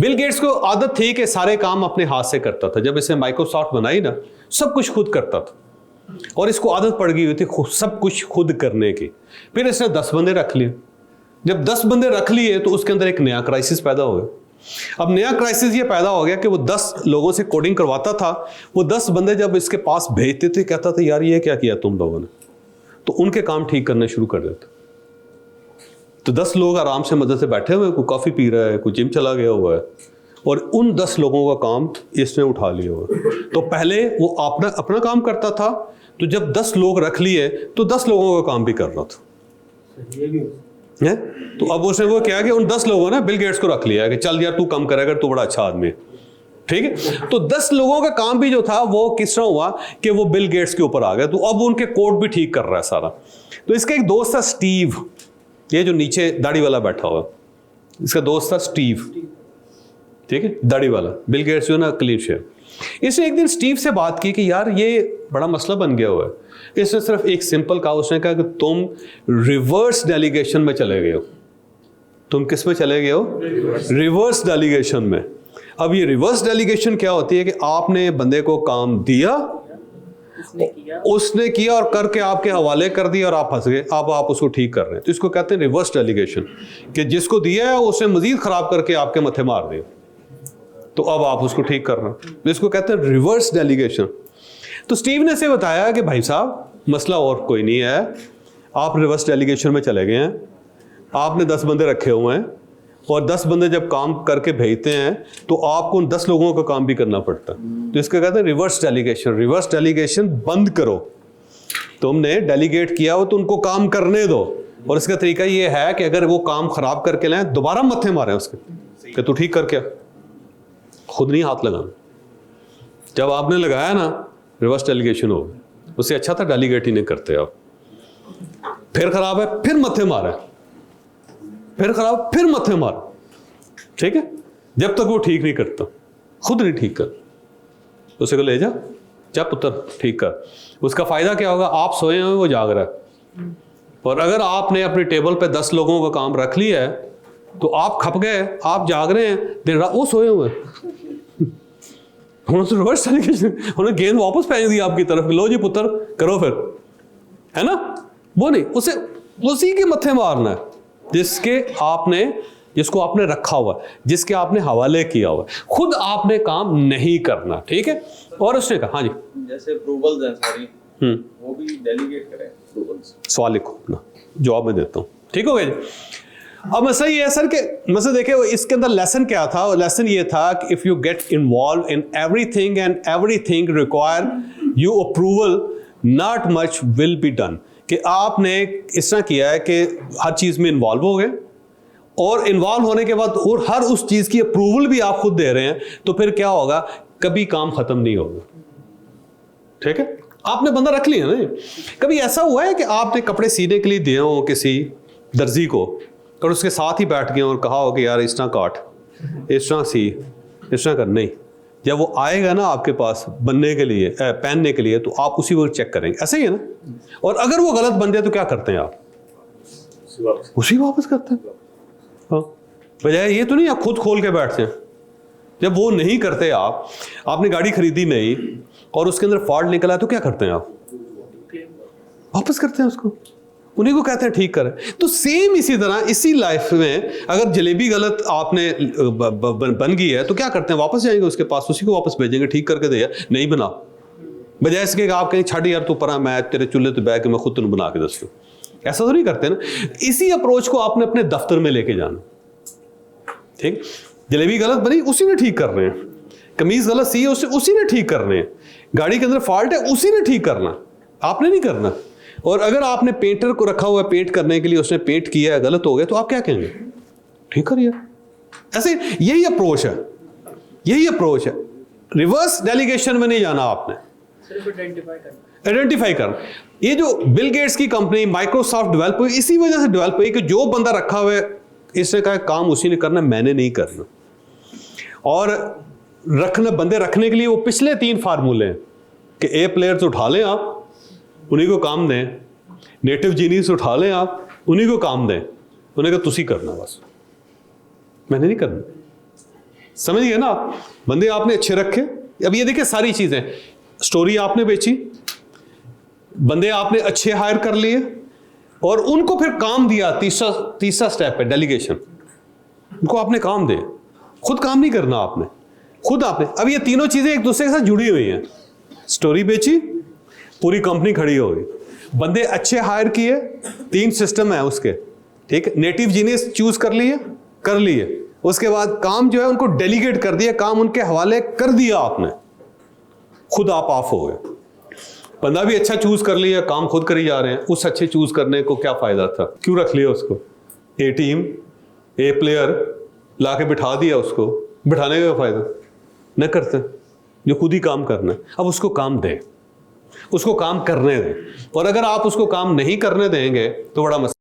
Bill Gates को आदत थी कि सारे काम अपने हाथ से करता था। जब इसने माइक्रोसॉफ्ट बनाई ना, सब कुछ खुद करता था और इसको आदत पड़ गई हुई थी सब कुछ खुद करने की। फिर इसने 10 बंदे रख लिए। जब 10 बंदे रख लिए तो उसके अंदर एक नया क्राइसिस पैदा हो गया। अब नया क्राइसिस ये पैदा हो गया कि वो 10 लोगों से कोडिंग करवाता था। वो 10 बंदे जब इसके पास भेजते थे, कहता था यार ये क्या किया तुम लोगों ने, तो उनके काम ठीक करने शुरू कर देते। तो 10 लोग आराम से मजे से बैठे हुए, कोई कॉफी पी रहा है, कोई जिम चला गया हुआ है, और उन 10 लोगों का काम इसने उठा लिया हुआ। तो पहले वो अपना काम करता था, तो जब 10 लोग रख लिए तो 10 लोगों का काम भी कर रहा था है? तो अब उसने वो क्या कि उन 10 लोगों ने बिल गेट्स को रख लिया कि चल यार तू काम करेगा, तू बड़ा अच्छा आदमी है, ठीक है। तो 10 लोगों का काम भी जो था वो किस तरह हुआ कि वो बिल गेट्स के ऊपर आ गया। तो अब उनके कोड भी ठीक कर रहा है सारा। तो इसका एक दोस्त था स्टीव, ये जो नीचे दाढ़ी वाला बैठा हुआ, इसका दोस्त था स्टीव, ठीक है, दाढ़ी वाला। बिल गेट्स जो ना क्लीन शेव। इसने एक दिन स्टीव से बात की कि यार ये बड़ा मसला बन गया हुआ है। इसने सिर्फ एक सिंपल कहा, उसने कहा कि तुम रिवर्स डेलीगेशन में चले गए हो। तुम किस में चले गए हो? रिवर्स डेलीगेशन में। अब ये रिवर्स डेलीगेशन क्या होती है कि आपने बंदे को काम दिया, उसने किया और करके आपके हवाले कर दिया और आप फंस गए। अब आप उसको ठीक कर रहे हैं, तो इसको कहते हैं रिवर्स डेलीगेशन, कि जिसको दिया है उसने मजीद खराब करके आपके मत्थे मार दिया, तो अब आप उसको ठीक कर रहे हैं, तो इसको कहते हैं रिवर्स डेलीगेशन। तो स्टीव ने से बताया कि भाई साहब मसला और कोई नहीं है, आप रिवर्स डेलीगेशन में चले गए हैं, आपने 10 बंदे रखे हुए हैं और 10 बंदे जब काम करके भेजते हैं तो आपको उन 10 लोगों का काम भी करना पड़ता है। तो इसका कहते हैं रिवर्स डेलीगेशन। रिवर्स डेलीगेशन बंद करो, तुमने डेलीगेट किया हो तो उनको काम करने दो। और इसका तरीका ये है कि अगर वो काम खराब करके लाएं, दोबारा मत्थे मारे उसके कि तू ठीक कर क्या, खुद नहीं हाथ लगाना। जब आपने लगाया ना, रिवर्स डेलीगेशन हो गया। उससे अच्छा था डेलीगेट ही नहीं करते आप। फिर खराब है, फिर मत्थे मारे, फिर खराब, फिर मत्थे मार, ठीक है, जब तक वो ठीक नहीं करता, खुद नहीं ठीक कर, उसे को ले जा पुत्र ठीक कर। उसका फायदा क्या होगा? आप सोए हुए, वो जाग रहा है। और अगर आपने अपनी टेबल पे 10 लोगों का काम रख लिया है तो आप खप गए, आप जाग रहे हैं, दिन रात वो सोए हुए। उन्होंने रिवर्स डेलीगेशन, उन्होंने गेंद वापस फेंक दी आपकी तरफ, लो जी पुत्र करो फिर, है ना। वो नहीं, उसे उसी के मत्थे मारना है जिसको आपने रखा हुआ, जिसके आपने हवाले किया हुआ, खुद आपने काम नहीं करना, ठीक है। और उसने कहा हाँ जी, जैसे अप्रूवल्स हैं सारी, वो भी डेलीगेट करें अप्रूवल्स। सवाल लिखो अपना, जवाब मैं देता हूँ, ठीक हो गया जी। अब मसला ये है सर कि मतलब देखिए इसके अंदर लेसन क्या था। लेसन ये था कि if you get involve in everything and everything require you approval, not much will be done. कि आपने इस तरह किया है कि हर चीज में इन्वॉल्व हो गए, और इन्वॉल्व होने के बाद और हर उस चीज की अप्रूवल भी आप खुद दे रहे हैं, तो फिर क्या होगा? कभी काम खत्म नहीं होगा, ठीक है। आपने बंदा रख लिया ना। कभी ऐसा हुआ है कि आपने कपड़े सीने के लिए दिए हो किसी दर्जी को, और उसके साथ ही बैठ गए और कहा हो कि यार इस तरह काट, इस तरह सी, इस तरह कर? नहीं, जब वो आएगा ना आपके पास बनने के लिए, पहनने के लिए, तो आप उसी वक्त चेक करेंगे, ऐसे ही है ना। और अगर वो गलत बन जाए तो क्या करते हैं आप? उसी वापस करते हैं। हाँ, बजाय ये तो नहीं आप खुद खोल के बैठते हैं। जब वो नहीं करते, आपने गाड़ी खरीदी नहीं और उसके अंदर फॉल्ट निकला तो क्या करते हैं आप? वापस करते हैं उसको, उन्हीं को कहते हैं ठीक करें। तो सेम इसी तरह इसी लाइफ में अगर जलेबी गलत आपने बन गई है तो क्या करते हैं? वापस जाएंगे उसके पास, उसी को वापस भेजेंगे, ठीक करके दे यार, नहीं बना। बजाय इसके आप कहीं छड़ यार तू परा, मैं तेरे चूल्हे तो बैठ के मैं खुद तुम बना के दस दूं। ऐसा तो नहीं करते ना। इसी अप्रोच को आपने अपने दफ्तर में लेके जाना, ठीक। जलेबी गलत बनी, उसी ने ठीक कर रहे हैं। कमीज गलत सी है, उसी ने ठीक कर रहे हैं। गाड़ी के अंदर फॉल्ट है, उसी ने ठीक करना, आपने नहीं करना। और अगर आपने पेंटर को रखा हुआ है पेंट करने के लिए, उसने पेंट किया है, गलत हो गया, तो आप क्या कहेंगे? ठीक करिए। ऐसे यही अप्रोच है, यही अप्रोच है। रिवर्स डेलीगेशन में नहीं जाना आपने, सिर्फ आइडेंटिफाई करना। ये जो बिल गेट्स की कंपनी माइक्रोसॉफ्ट डेवलप हुई, इसी वजह से डेवलप हुई कि जो बंदा रखा हुआ है, इसने कहा काम उसी ने करना, मैंने नहीं करना। और बंदे रखने के लिए वो पिछले 3 फार्मूले हैं कि ए प्लेयर्स उठा लें आप, उन्हीं को काम दें, नेटिव जीनियस उठा लें आप, उन्हीं को काम दें, उन्हें कहा तुसी करना, बस मैंने नहीं करना। समझ गए ना आप? बंदे आपने अच्छे रखे। अब ये देखिए सारी चीजें, स्टोरी आपने बेची, बंदे आपने अच्छे हायर कर लिए, और उनको फिर काम दिया। तीसरा स्टेप है डेलीगेशन। उनको आपने काम दे, खुद काम नहीं करना आपने, खुद आपने। अब ये तीनों चीजें एक दूसरे के साथ जुड़ी हुई हैं। स्टोरी बेची, पूरी कंपनी खड़ी हो गई, बंदे अच्छे हायर किए, 3 सिस्टम है उसके, ठीक, नेटिव जीनियस चूज कर लिए, उसके बाद काम जो है उनको डेलीगेट कर दिया, काम उनके हवाले कर दिया आपने, खुद आप ऑफ हो गए। बंदा भी अच्छा चूज कर लिया, काम खुद करी जा रहे हैं। उस अच्छे चूज करने को क्या फायदा था? क्यों रख लिया उसको? ए टीम, ए प्लेयर लाके बिठा दिया, उसको बिठाने का फायदा न करते जो खुद ही काम करना है। अब उसको काम दें, उसको काम करने दें, और अगर आप उसको काम नहीं करने देंगे तो बड़ा मसला